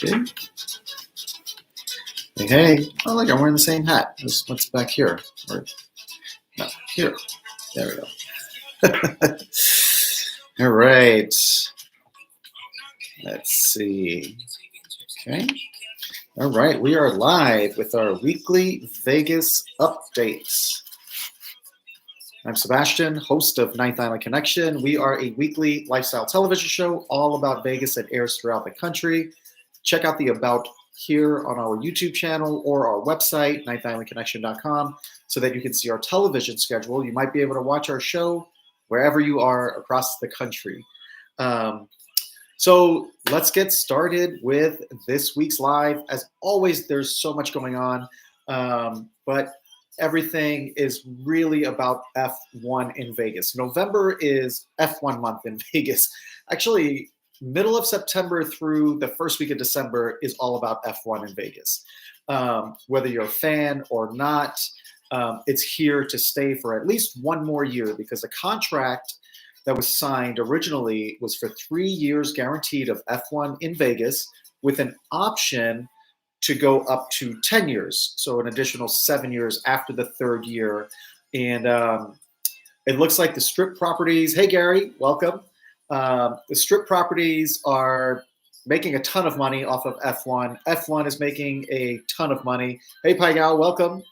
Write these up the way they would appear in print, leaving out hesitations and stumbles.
Okay. Hey. Oh, look, I'm wearing the same hat. What's back here? No, here. There we go. All right. Let's see. Okay. All right. We are live with our weekly Vegas updates. I'm Sebastian, host of Ninth Island Connection. We are a weekly lifestyle television show all about Vegas that airs throughout the country. Check out the About here on our YouTube channel or our website, ninthislandconnection.com, so that you can see our television schedule. You might be able to watch our show wherever you are across the country. So let's get started with this week's live. As always, there's so much going on, but everything is really about F1 in Vegas. November is F1 month in Vegas. Actually, middle of September through the first week of December is all about F1 in Vegas. Whether you're a fan or not, it's here to stay for at least one more year, because the contract that was signed originally was for 3 years guaranteed of F1 in Vegas, with an option to go up to 10 years. So an additional 7 years after the third year. And it looks like the strip properties, hey Gary, welcome. The strip properties are making a ton of money off of F1. F1 is making a ton of money. Hey Paigal, welcome.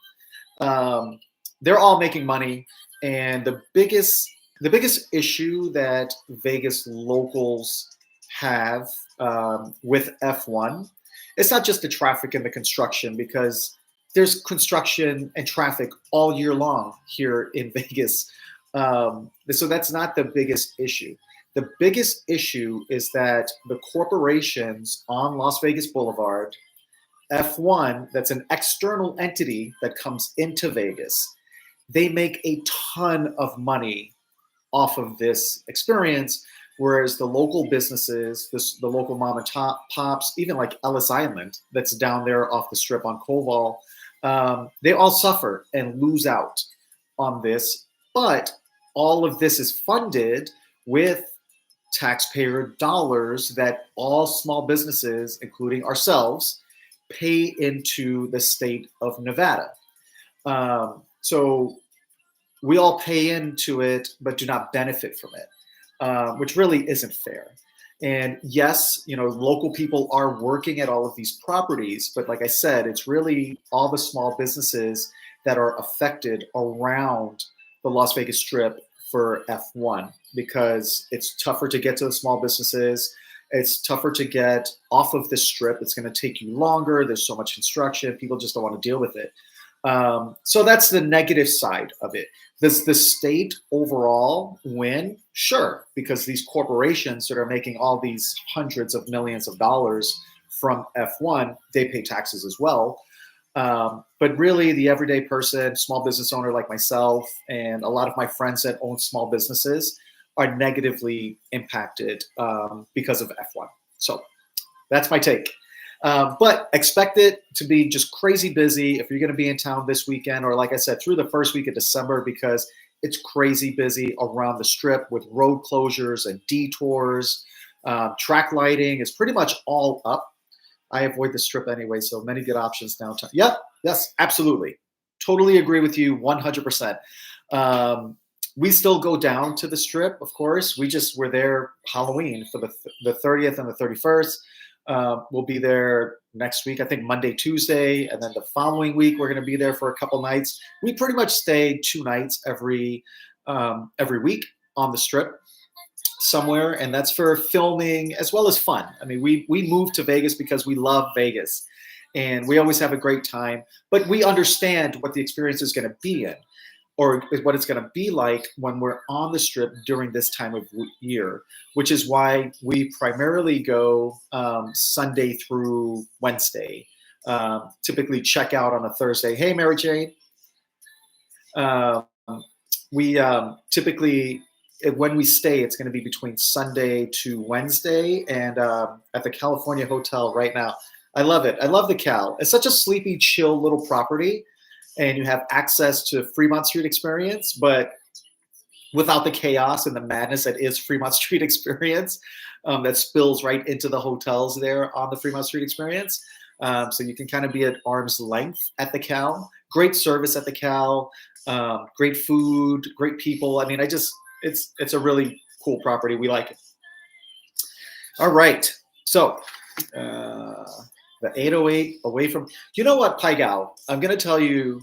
They're all making money. And the biggest issue that Vegas locals have with F1, it's not just the traffic and the construction, because there's construction and traffic all year long here in Vegas. So that's not the biggest issue. The biggest issue is that the corporations on Las Vegas Boulevard, F1, that's an external entity that comes into Vegas, they make a ton of money off of this experience. Whereas the local businesses, the local mom and pops, even like Ellis Island, that's down there off the strip on Koval, they all suffer and lose out on this. But all of this is funded with taxpayer dollars that all small businesses, including ourselves, pay into the state of Nevada. So we all pay into it, but do not benefit from it. Which really isn't fair. And yes, local people are working at all of these properties, but like I said, it's really all the small businesses that are affected around the Las Vegas Strip for F1, because it's tougher to get to the small businesses. It's tougher to get off of the strip. It's going to take you longer. There's so much construction. People just don't want to deal with it. So that's the negative side of it. Does the state overall win? Sure, because these corporations that are making all these hundreds of millions of dollars from F1, they pay taxes as well. But really, the everyday person, small business owner like myself, and a lot of my friends that own small businesses are negatively impacted because of F1. So that's my take. But expect it to be just crazy busy if you're going to be in town this weekend, or like I said, through the first week of December, because it's crazy busy around the strip with road closures and detours. Track lighting is pretty much all up. I avoid the strip anyway, so many good options downtown. Yep, yes, absolutely. Totally agree with you 100%. We still go down to the strip, of course. We're there Halloween for the 30th and the 31st. We'll be there next week, I think Monday, Tuesday, and then the following week we're going to be there for a couple nights. We pretty much stay 2 nights every week on the strip somewhere, and that's for filming as well as fun. I mean, we moved to Vegas because we love Vegas, and we always have a great time, but we understand what the experience is going to be in, or what it's going to be like when we're on the strip during this time of year, which is why we primarily go Sunday through Wednesday. Typically check out on a Thursday. Hey, Mary Jane. We typically, when we stay, it's going to be between Sunday to Wednesday, and at the California Hotel right now. I love it. I love the Cal. It's such a sleepy, chill little property. And you have access to Fremont Street experience, but without the chaos and the madness that is Fremont Street experience. that spills right into the hotels there on the Fremont Street Experience. So you can kind of be at arm's length at the Cal. Great service at the Cal, great food, great people. I mean, it's a really cool property. We like it. All right. So the 808 away from, you know what, Paigao, I'm going to tell you,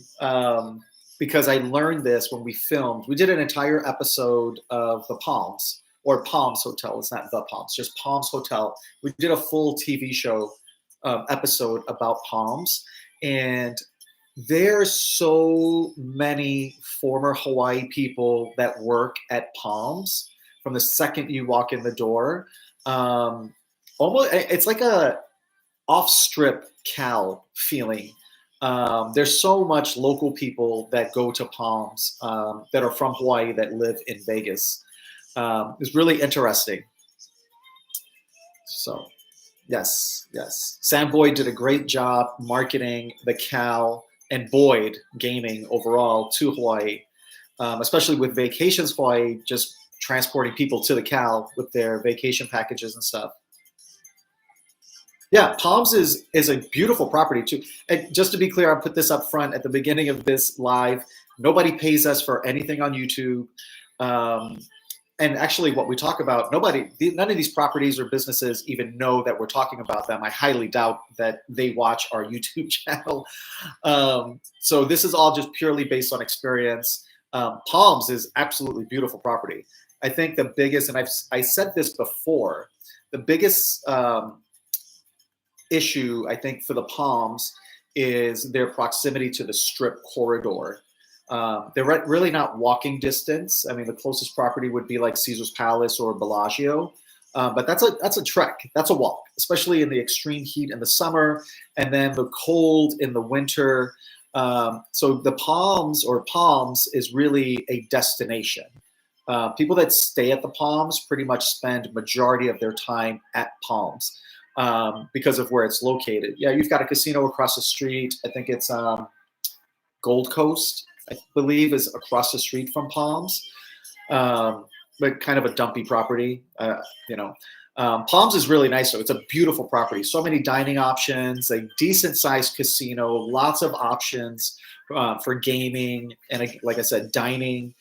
because I learned this when we filmed. We did an entire episode of the Palms, or Palms Hotel. It's not the Palms, just Palms Hotel. We did a full TV show episode about Palms, and there's so many former Hawaii people that work at Palms from the second you walk in the door. Almost, it's like a off-strip Cal feeling. There's so much local people that go to Palms that are from Hawaii that live in Vegas. It's really interesting. So, yes. Sam Boyd did a great job marketing the Cal and Boyd Gaming overall to Hawaii, especially with Vacations Hawaii, just transporting people to the Cal with their vacation packages and stuff. Yeah, Palms is a beautiful property too. And just to be clear, I'll put this up front at the beginning of this live. Nobody pays us for anything on YouTube. And actually what we talk about, none of these properties or businesses even know that we're talking about them. I highly doubt that they watch our YouTube channel. So this is all just purely based on experience. Palms is absolutely beautiful property. I think the biggest, and I said this before, the biggest issue, I think, for the Palms is their proximity to the Strip corridor. They're really not walking distance. I mean, the closest property would be like Caesar's Palace or Bellagio, but that's a trek. That's a walk, especially in the extreme heat in the summer and then the cold in the winter. So the Palms is really a destination. People that stay at the Palms pretty much spend majority of their time at Palms because of where it's located. Yeah, you've got a casino across the street. I think it's Gold Coast, I believe, is across the street from Palms, but kind of a dumpy property, Palms is really nice, though. It's a beautiful property. So many dining options, a decent-sized casino, lots of options for gaming, and like I said, dining.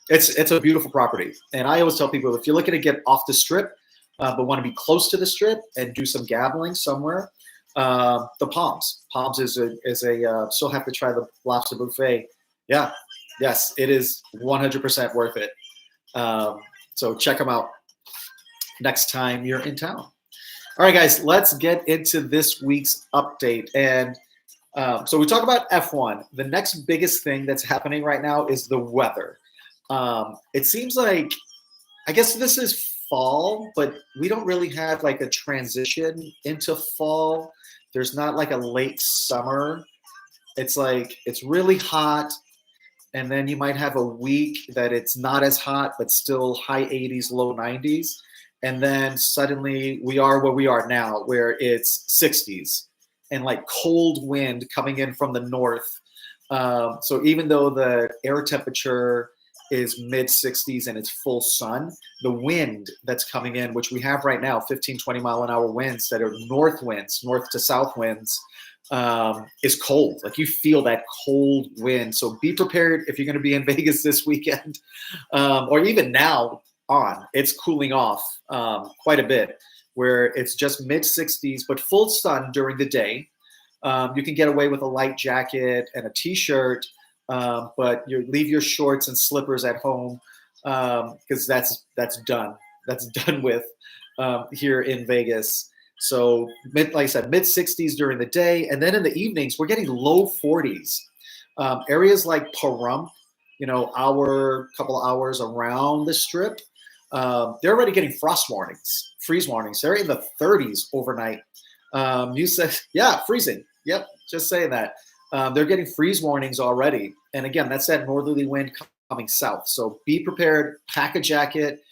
It's a beautiful property. And I always tell people, if you're looking to get off the Strip, but want to be close to the Strip and do some gambling somewhere, the Palms. Palms is a still have to try the lobster buffet. Yeah, yes, it is 100% worth it. So check them out next time you're in town. All right, guys, let's get into this week's update. And so we talk about F1. The next biggest thing that's happening right now is the weather. It seems like, I guess this is fall, but we don't really have like a transition into fall. There's not like a late summer. It's like, it's really hot. And then you might have a week that it's not as hot, but still high 80s, low 90s. And then suddenly we are where we are now, where it's 60s and like cold wind coming in from the north. So even though the air temperature is mid 60s and it's full sun, the wind that's coming in, which we have right now, 15, 20 mile an hour winds that are north winds, north to south winds, is cold. Like you feel that cold wind. So be prepared if you're going to be in Vegas this weekend, or even now on, it's cooling off quite a bit, where it's just mid 60s, but full sun during the day. You can get away with a light jacket and a t-shirt, but you leave your shorts and slippers at home, because that's done. That's done with here in Vegas. So like I said, mid 60s during the day, and then in the evenings we're getting low 40s. Areas like Pahrump, couple hours around the Strip, they're already getting frost warnings, freeze warnings. They're in the 30s overnight. You said, yeah, freezing. Yep, just saying that. They're getting freeze warnings already. And again, that's that northerly wind coming south. So be prepared, pack a jacket,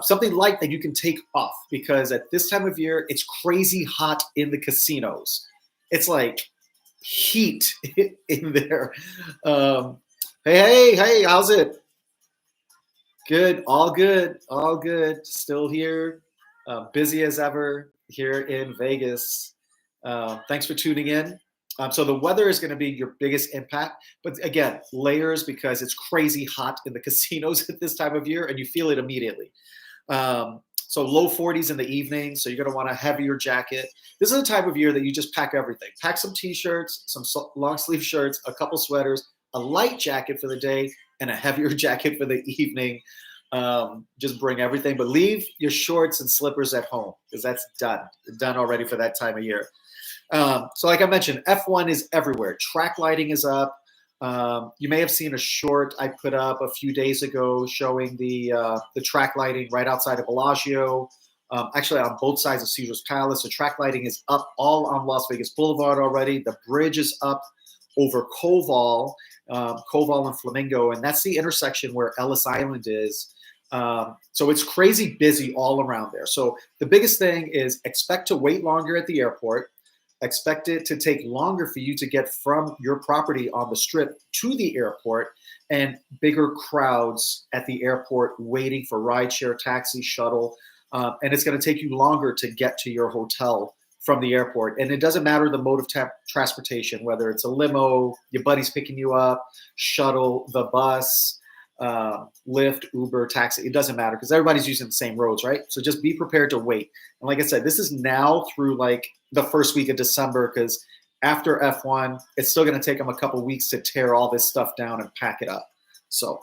something light that you can take off, because at this time of year, it's crazy hot in the casinos. It's like heat in there. Hey, how's it? Good, all good, all good. Still here, Busy as ever here in Vegas. Thanks for tuning in. So the weather is going to be your biggest impact. But again, layers, because it's crazy hot in the casinos at this time of year, and you feel it immediately. So low 40s in the evening. So you're going to want a heavier jacket. This is the time of year that you just pack everything. Pack some T-shirts, some long sleeve shirts, a couple sweaters, a light jacket for the day, and a heavier jacket for the evening. Just bring everything, but leave your shorts and slippers at home because that's done already for that time of year. So like I mentioned, F1 is everywhere. Track lighting is up. You may have seen a short I put up a few days ago showing the track lighting right outside of Bellagio. Actually, on both sides of Caesar's Palace, the track lighting is up all on Las Vegas Boulevard already. The bridge is up over Koval and Flamingo, and that's the intersection where Ellis Island is. So it's crazy busy all around there. So the biggest thing is expect to wait longer at the airport. Expect it to take longer for you to get from your property on the strip to the airport, and bigger crowds at the airport waiting for rideshare, taxi, shuttle. And it's going to take you longer to get to your hotel from the airport. And it doesn't matter the mode of transportation, whether it's a limo, your buddy's picking you up, shuttle, the bus, Lyft, Uber, taxi. It doesn't matter because everybody's using the same roads, right? So just be prepared to wait. And like I said, this is now through like the first week of December, because after F1, it's still going to take them a couple weeks to tear all this stuff down and pack it up. So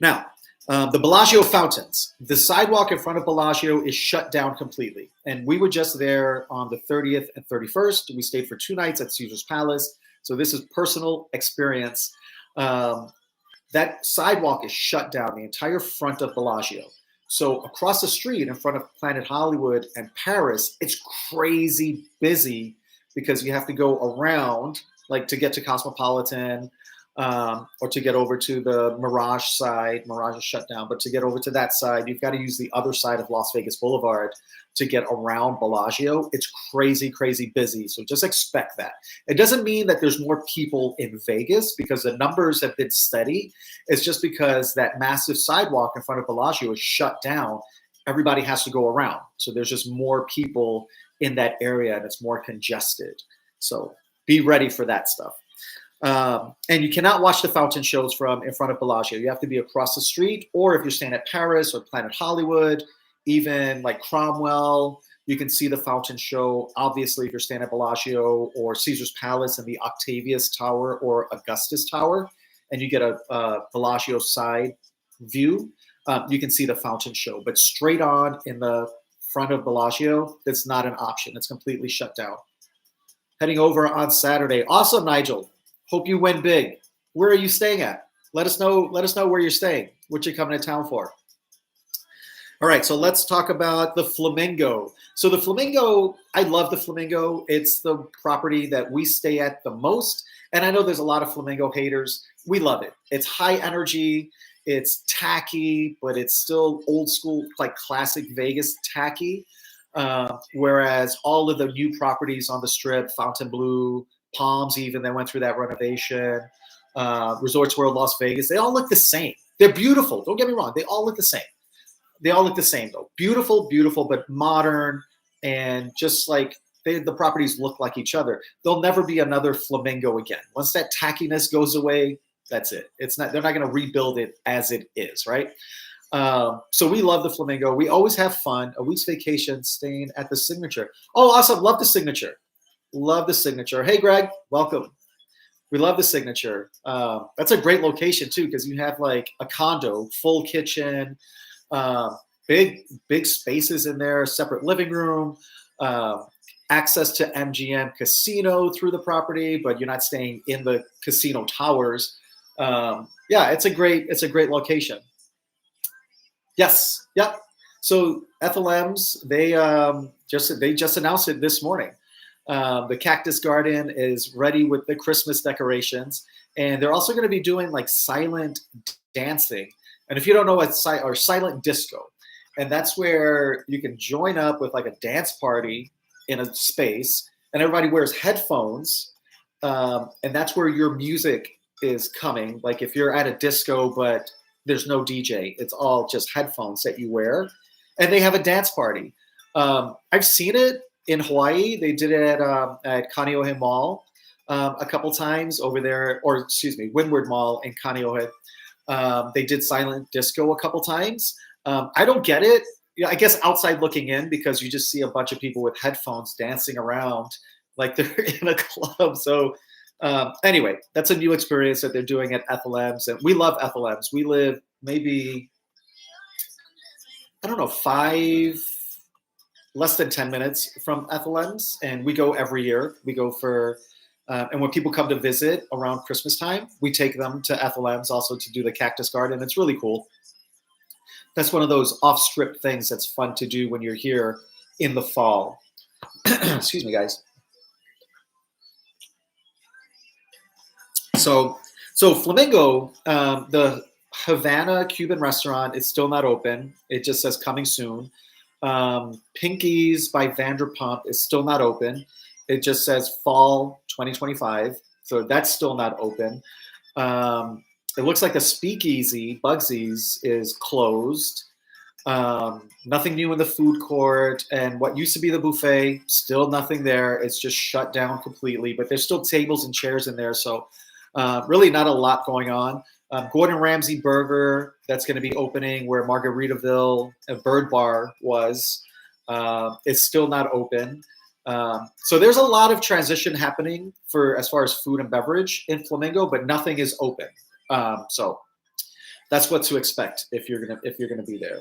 now, the Bellagio fountains. The sidewalk in front of Bellagio is shut down completely. And we were just there on the 30th and 31st. We stayed for 2 nights at Caesar's Palace. So this is personal experience. That sidewalk is shut down, the entire front of Bellagio. So across the street in front of Planet Hollywood and Paris, it's crazy busy because you have to go around, like to get to Cosmopolitan, or to get over to the Mirage side. Mirage is shut down, but to get over to that side, you've got to use the other side of Las Vegas Boulevard to get around Bellagio. It's crazy, crazy busy. So just expect that. It doesn't mean that there's more people in Vegas because the numbers have been steady. It's just because that massive sidewalk in front of Bellagio is shut down. Everybody has to go around. So there's just more people in that area and it's more congested. So be ready for that stuff. And you cannot watch the fountain shows from in front of Bellagio. You have to be across the street, or if you're staying at Paris or Planet Hollywood, even like Cromwell, you can see the fountain show. Obviously, if you're staying at Bellagio or Caesar's Palace and the Octavius Tower or Augustus Tower, and you get a Bellagio side view, you can see the fountain show. But straight on in the front of Bellagio, that's not an option. It's completely shut down. Heading over on Saturday. Awesome, Nigel. Hope you win big. Where are you staying at? Let us know where you're staying, what you're coming to town for. All right, so let's talk about the Flamingo. So the Flamingo, I love the Flamingo. It's the property that we stay at the most. And I know there's a lot of Flamingo haters. We love it. It's high energy. It's tacky, but it's still old school, like classic Vegas tacky. Whereas all of the new properties on the Strip, Fontainebleau, Palms even, that went through that renovation, Resorts World Las Vegas, they all look the same. They're beautiful. Don't get me wrong. They all look the same. They all look the same, though. Beautiful, beautiful, but modern, and just like the properties look like each other. There'll never be another Flamingo again. Once that tackiness goes away, that's it. They're not going to rebuild it as it is, right? So we love the Flamingo. We always have fun. A week's vacation staying at the Signature. Oh, awesome. Love the Signature. Love the Signature. Hey, Greg, welcome. We love the Signature. That's a great location, too, because you have like a condo, full kitchen, big spaces in there, separate living room, access to MGM Casino through the property, but you're not staying in the casino towers. Yeah, it's a great location. Yes, yep. So FLMs, they just announced it this morning. The Cactus Garden is ready with the Christmas decorations, and they're also going to be doing like silent dancing. And if you don't know what silent disco, and that's where you can join up with like a dance party in a space, and everybody wears headphones, and that's where your music is coming. Like if you're at a disco, but there's no DJ, it's all just headphones that you wear, and they have a dance party. I've seen it in Hawaii. They did it at Kaneohe Mall a couple times over there, or excuse me, Windward Mall in Kaneohe. They did silent disco a couple times. I don't get it. I guess outside looking in, because you just see a bunch of people with headphones dancing around like they're in a club. So anyway, that's a new experience that they're doing at FLMs, and we love FLMs. We live maybe, I don't know, less than 10 minutes from FLMs, and we go every year. We go for, and when people come to visit around Christmas time, we take them to FLMs also to do the cactus garden. It's really cool. That's one of those off-strip things that's fun to do when you're here in the fall. Excuse me, guys. So Flamingo, the Havana Cuban restaurant is still not open. It just says coming soon. Pinky's by Vanderpump is still not open. It just says fall 2025. So that's still not open. It looks like the Speakeasy, Bugsy's, is closed. Nothing new in the food court. And what used to be the buffet, still nothing there. It's just shut down completely. But there's still tables and chairs in there. So really not a lot going on. Gordon Ramsay Burger, that's going to be opening where Margaritaville, a Bird Bar was, is still not open. So there's a lot of transition happening for as far as food and beverage in Flamingo, but nothing is open. So that's what to expect if you're gonna be there.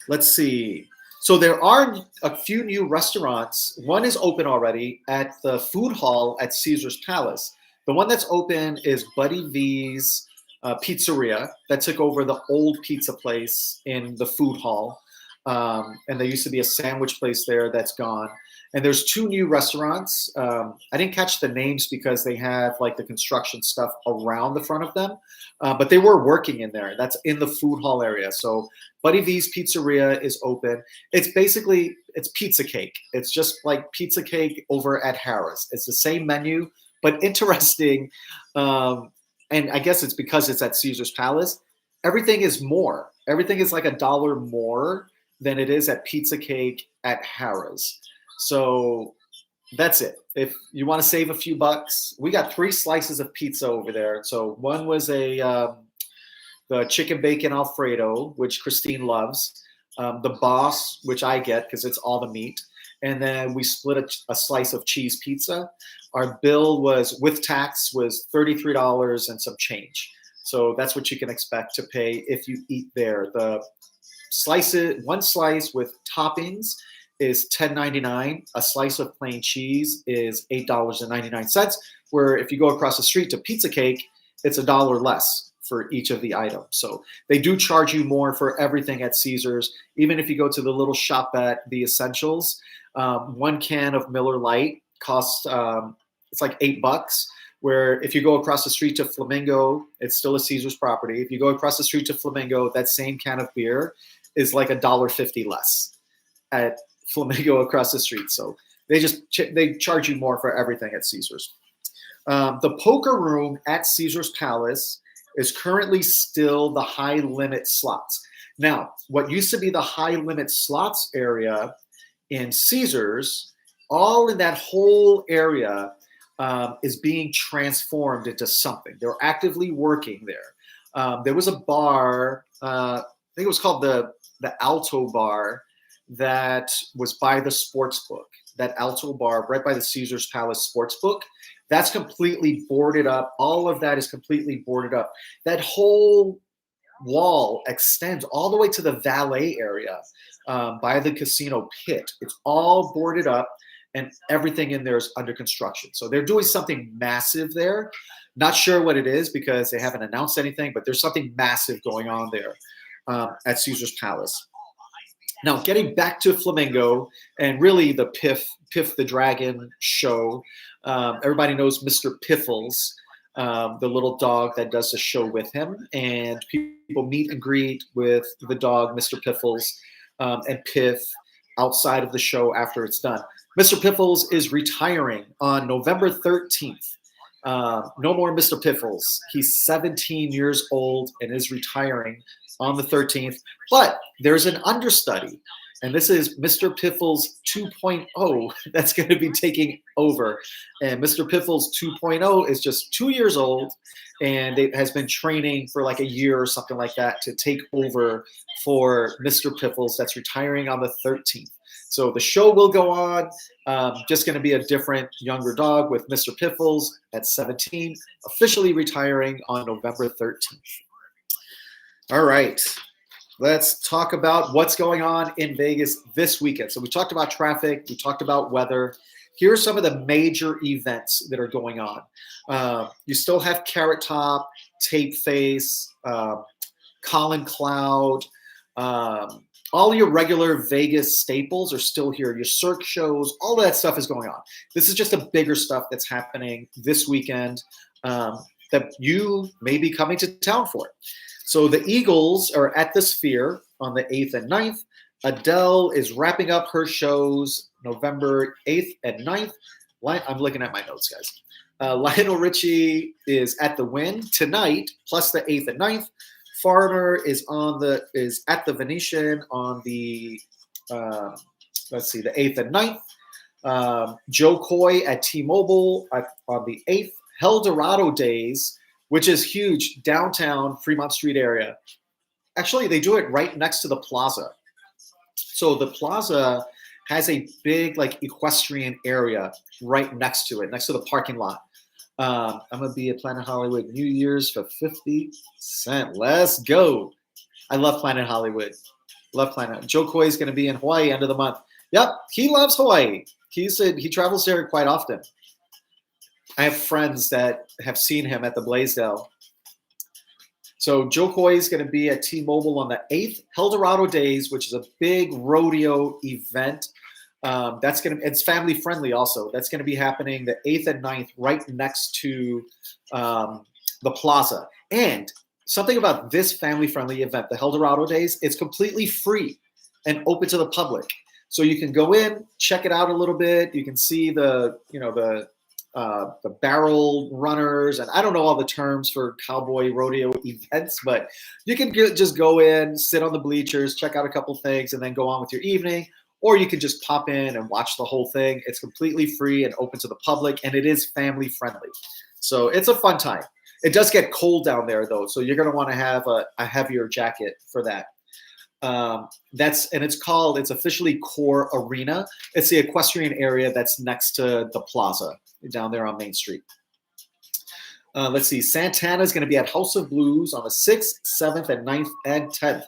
Let's see. So there are a few new restaurants. One is open already at the food hall at Caesar's Palace. The one that's open is Buddy V's Pizzeria that took over the old pizza place in the food hall. And there used to be a sandwich place there that's gone. And there's two new restaurants. I didn't catch the names because they have like the construction stuff around the front of them, but they were working in there. That's in the food hall area. So Buddy V's Pizzeria is open. It's pizza cake. It's just like pizza cake over at Harrah's. It's the same menu, but interesting. And I guess it's because it's at Caesar's Palace. Everything is more. Everything is like $1 more than it is at pizza cake at Harrah's. So that's it. If you want to save a few bucks, we got 3 slices of pizza over there. So one was the chicken bacon Alfredo, which Christine loves. The Boss, which I get because it's all the meat. And then we split a slice of cheese pizza. Our bill was, with tax, was $33 and some change. So that's what you can expect to pay if you eat there. The slices, one slice with toppings is $10.99. A slice of plain cheese is $8.99. Where if you go across the street to Pizza Cake, it's $1 less for each of the items. So they do charge you more for everything at Caesar's. Even if you go to the little shop at the Essentials, 1 can of Miller Lite costs it's like $8. Where if you go across the street to Flamingo, it's still a Caesar's property. If you go across the street to Flamingo, that same can of beer is like $1.50 less at Flamingo across the street. So they charge you more for everything at Caesar's. The poker room at Caesar's Palace is currently still the high limit slots. Now, what used to be the high limit slots area in Caesar's, all in that whole area is being transformed into something. They're actively working there. There was a bar, I think it was called the Alto Bar, that was by the sports book. That Alto Bar right by the Caesar's Palace sports book, that's completely boarded up. All of that is completely boarded up. That whole wall extends all the way to the valet area by the casino pit. It's all boarded up and everything in there is under construction. So they're doing something massive there. Not sure what it is because they haven't announced anything, but there's something massive going on there at Caesar's Palace. Now, getting back to Flamingo and really the Piff the Dragon show. Everybody knows Mr. Piffles, the little dog that does the show with him. And people meet and greet with the dog, Mr. Piffles, and Piff outside of the show after it's done. Mr. Piffles is retiring on November 13th. No more Mr. Piffles. He's 17 years old and is retiring on the 13th. But there's an understudy, and this is Mr. Piffles 2.0 that's going to be taking over. And Mr. Piffles 2.0 is just 2 years old, and it has been training for like a year or something like that to take over for Mr. Piffles that's retiring on the 13th. So the show will go on, just going to be a different younger dog with Mr. Piffles at 17, officially retiring on November 13th. All right, let's talk about what's going on in Vegas this weekend. So we talked about traffic, we talked about weather. Here are some of the major events that are going on. You still have Carrot Top, Tape Face, Colin Cloud, all your regular Vegas staples are still here. Your Cirque shows, all that stuff is going on. This is just the bigger stuff that's happening this weekend that you may be coming to town for. So the Eagles are at the Sphere on the 8th and 9th. Adele is wrapping up her shows November 8th and 9th. I'm looking at my notes, guys. Lionel Richie is at the Win tonight, plus the 8th and 9th. Foreigner is at the Venetian on the the 8th and 9th. Joe Coy at T-Mobile on the 8th. Hell Dorado Days, which is huge, downtown Fremont Street area. Actually, they do it right next to the plaza. So the plaza has a big like equestrian area right next to it, next to the parking lot. I'm going to be at Planet Hollywood New Year's for 50 cents. Let's go. I love Planet Hollywood. Love Planet. Joe Coy is going to be in Hawaii end of the month. Yep, he loves Hawaii. He said he travels there quite often. I have friends that have seen him at the Blaisdell. So Joe Coy is going to be at T-Mobile on the 8th. Hell Dorado Days, which is a big rodeo event. It's family friendly also. That's going to be happening the 8th and 9th right next to the plaza. And something about this family friendly event, the Hell Dorado Days, it's completely free and open to the public. So you can go in, check it out a little bit. You can see the barrel runners, and I don't know all the terms for cowboy rodeo events, but you can just go in, sit on the bleachers, check out a couple things, and then go on with your evening. Or you can just pop in and watch the whole thing. It's completely free and open to the public, and it is family friendly. So it's a fun time. It does get cold down there, though, so you're going to want to have a heavier jacket for that. It's officially Core Arena. It's the equestrian area that's next to the plaza down there on Main Street. Let's see. Santana is going to be at House of Blues on the 6th, 7th, and 9th, and 10th.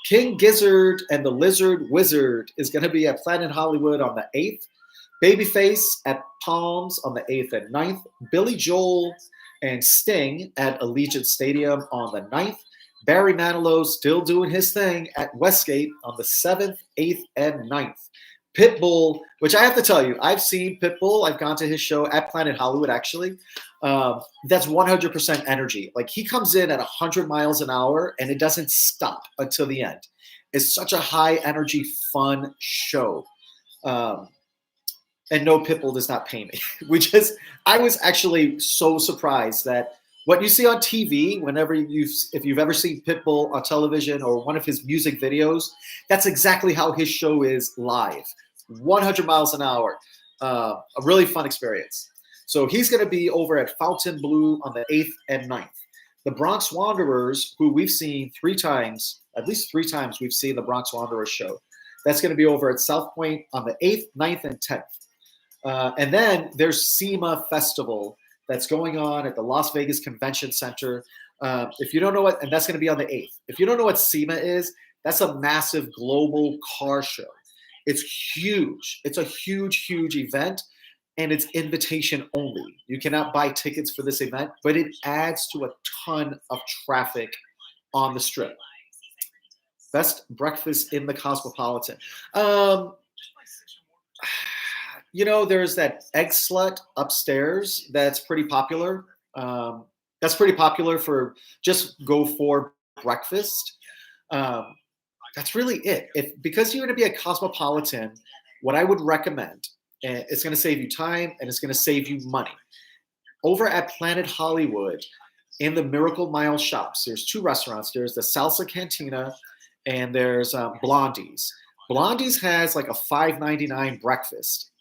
King Gizzard and the Lizard Wizard is going to be at Planet Hollywood on the 8th. Babyface at Palms on the 8th and 9th. Billy Joel and Sting at Allegiant Stadium on the 9th. Barry Manilow still doing his thing at Westgate on the 7th, 8th, and 9th. Pitbull, which I have to tell you, I've seen Pitbull. I've gone to his show at Planet Hollywood, actually. That's 100% energy. Like, he comes in at 100 miles an hour, and it doesn't stop until the end. It's such a high-energy, fun show. And no, Pitbull does not pay me. I was actually so surprised that what you see on TV, if you've ever seen Pitbull on television or one of his music videos, that's exactly how his show is live. 100 miles an hour. A really fun experience. So he's going to be over at Fountain Blue on the 8th and 9th. The Bronx Wanderers, who we've seen at least three times we've seen the Bronx Wanderers show. That's going to be over at South Point on the 8th, 9th, and 10th. And then there's SEMA Festival that's going on at the Las Vegas Convention Center. If you don't know and that's going to be on the 8th. If you don't know what SEMA is, that's a massive global car show. It's huge. It's a huge, huge event, and it's invitation only. You cannot buy tickets for this event, but it adds to a ton of traffic on the Strip. Best breakfast in the Cosmopolitan. There's that egg slut upstairs that's pretty popular. That's pretty popular for just go for breakfast. That's really it. Because you're going to be a Cosmopolitan, what I would recommend, and it's going to save you time and it's going to save you money. Over at Planet Hollywood, in the Miracle Mile shops, there's two restaurants. There's the Salsa Cantina and there's Blondie's. Blondie's has like a $5.99 breakfast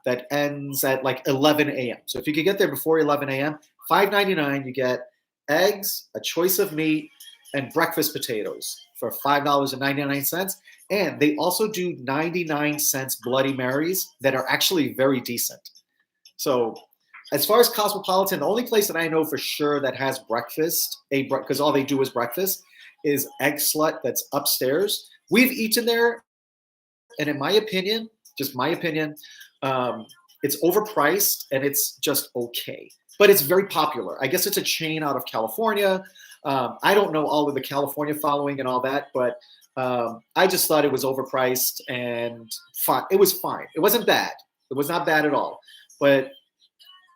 that ends at like 11 a.m. So if you could get there before 11 a.m., $5.99, you get eggs, a choice of meat, and breakfast potatoes for $5.99. And they also do 99-cent Bloody Marys that are actually very decent. So as far as Cosmopolitan, the only place that I know for sure that has breakfast, because all they do is breakfast, is Egg Slut that's upstairs. We've eaten there, and in my opinion, just my opinion, it's overpriced and it's just okay. But it's very popular. I guess it's a chain out of California. I don't know all of the California following and all that, but I just thought it was overpriced and fine. It was fine. It wasn't bad. It was not bad at all. But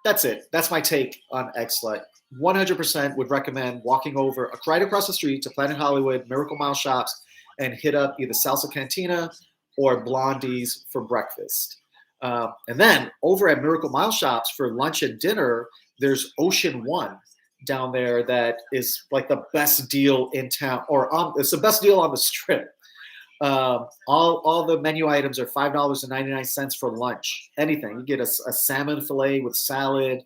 that's it. That's my take on Egg Slut. 100% would recommend walking over right across the street to Planet Hollywood, Miracle Mile shops, and hit up either Salsa Cantina or Blondie's for breakfast. And then over at Miracle Mile shops for lunch and dinner, there's Ocean One down there that is like the best deal in town, it's the best deal on the strip. All the menu items are $5.99 for lunch. Anything. You get a salmon fillet with salad,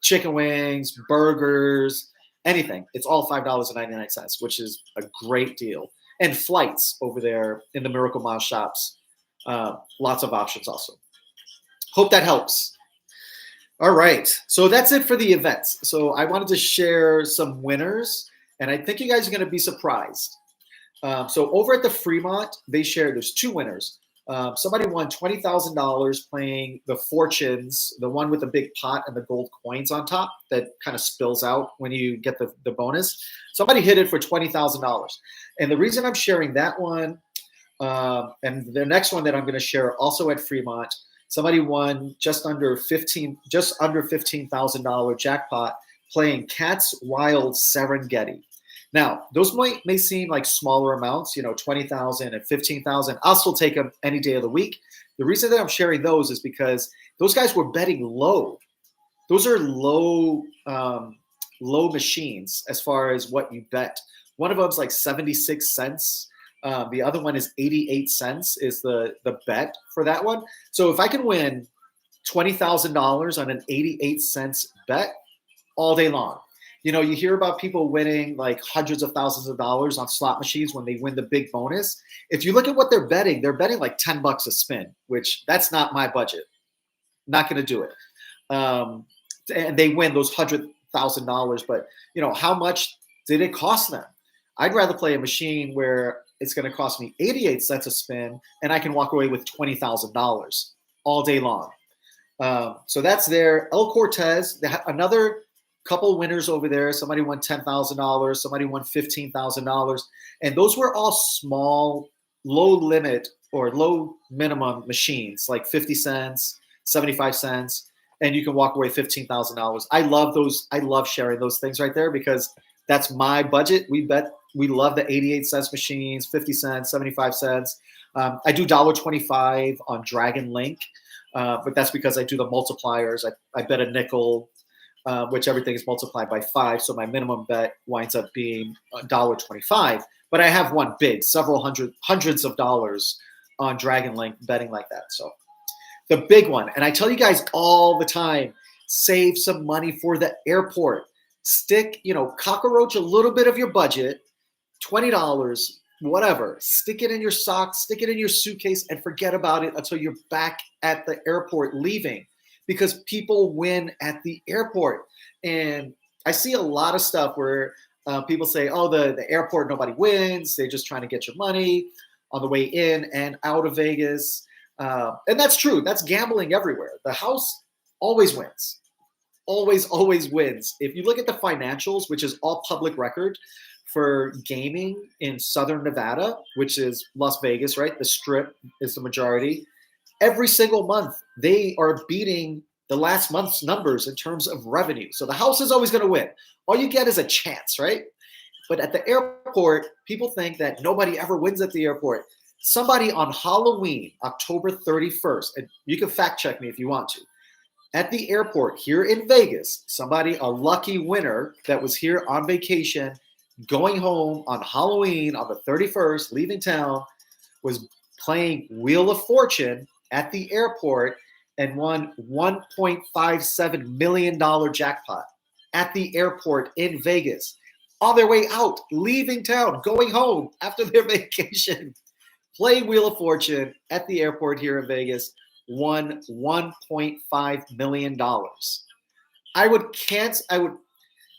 chicken wings, burgers, anything. It's all $5.99, which is a great deal. And flights over there in the Miracle Mile shops. Lots of options also. Hope that helps. All right. So that's it for the events. So I wanted to share some winners, and I think you guys are going to be surprised. So over at the Fremont, there's two winners. Somebody won $20,000 playing the Fortunes, the one with the big pot and the gold coins on top that kind of spills out when you get the bonus. Somebody hit it for $20,000. And the reason I'm sharing that one, and the next one that I'm going to share also at Fremont, somebody won just under $15,000 jackpot playing Cat's Wild Serengeti. Now, those may seem like smaller amounts, $20,000 and $15,000. I'll still take them any day of the week. The reason that I'm sharing those is because those guys were betting low. Those are low machines as far as what you bet. One of them's like 76 cents. The other one is 88 cents is the bet for that one. So if I can win $20,000 on an 88 cents bet all day long. You hear about people winning like hundreds of thousands of dollars on slot machines when they win the big bonus. If you look at what they're betting like $10 a spin, which that's not my budget. Not going to do it. And they win those $100,000, but how much did it cost them? I'd rather play a machine where it's going to cost me 88 cents a spin and I can walk away with $20,000 all day long. So that's there. El Cortez, another couple winners over there. Somebody won $10,000. Somebody won $15,000. And those were all small, low limit or low minimum machines, like 50 cents, 75 cents. And you can walk away $15,000. I love those. I love sharing those things right there because that's my budget. We love the 88 cents machines, 50 cents, 75 cents. I do $1.25 on Dragon Link, but that's because I do the multipliers. I bet a nickel, which everything is multiplied by 5. So my minimum bet winds up being $1.25. But I have won big, hundreds of dollars on Dragon Link betting like that. So the big one, and I tell you guys all the time, save some money for the airport. Stick, cockroach a little bit of your budget, $20, whatever. Stick it in your socks, stick it in your suitcase, and forget about it until you're back at the airport leaving. Because people win at the airport. And I see a lot of stuff where people say, oh, the airport, nobody wins. They're just trying to get your money on the way in and out of Vegas. And that's true. That's gambling everywhere. The house always wins. Always wins. If you look at the financials, which is all public record for gaming in Southern Nevada, which is Las Vegas, right? The Strip is the majority. Every single month, they are beating the last month's numbers in terms of revenue. So the house is always going to win. All you get is a chance, right? But at the airport, people think that nobody ever wins at the airport. Somebody on Halloween, October 31st, and you can fact check me if you want to, at the airport here in Vegas, somebody, a lucky winner that was here on vacation, going home on Halloween on the 31st, leaving town, was playing Wheel of Fortune at the airport and won $1.57 million jackpot at the airport in Vegas. On their way out, leaving town, going home after their vacation, playing Wheel of Fortune at the airport here in Vegas, won $1.5 million. I would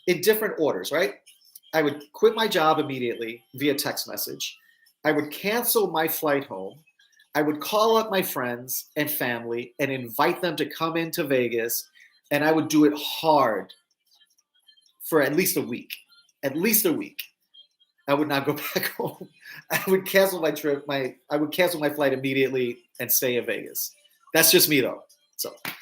in different orders, right? I would quit my job immediately via text message. I would cancel my flight home. I would call up my friends and family and invite them to come into Vegas, and I would do it hard for at least a week. At least a week. I would not go back home. I would cancel my trip. I would cancel my flight immediately and stay in Vegas. That's just me, though. So, all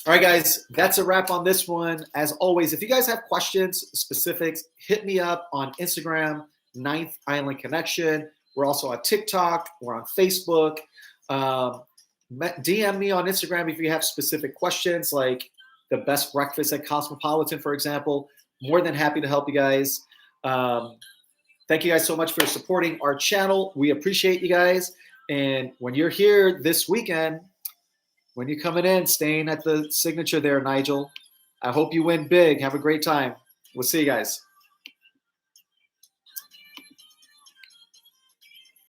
right, guys, that's a wrap on this one. As always, if you guys have questions, specifics, hit me up on Instagram, 9th Island Connection. We're also on TikTok. We're on Facebook. DM me on Instagram if you have specific questions, like the best breakfast at Cosmopolitan, for example. More than happy to help you guys. Thank you guys so much for supporting our channel. We appreciate you guys. And when you're here this weekend, when you're coming in, staying at the Signature there, Nigel, I hope you win big. Have a great time. We'll see you guys.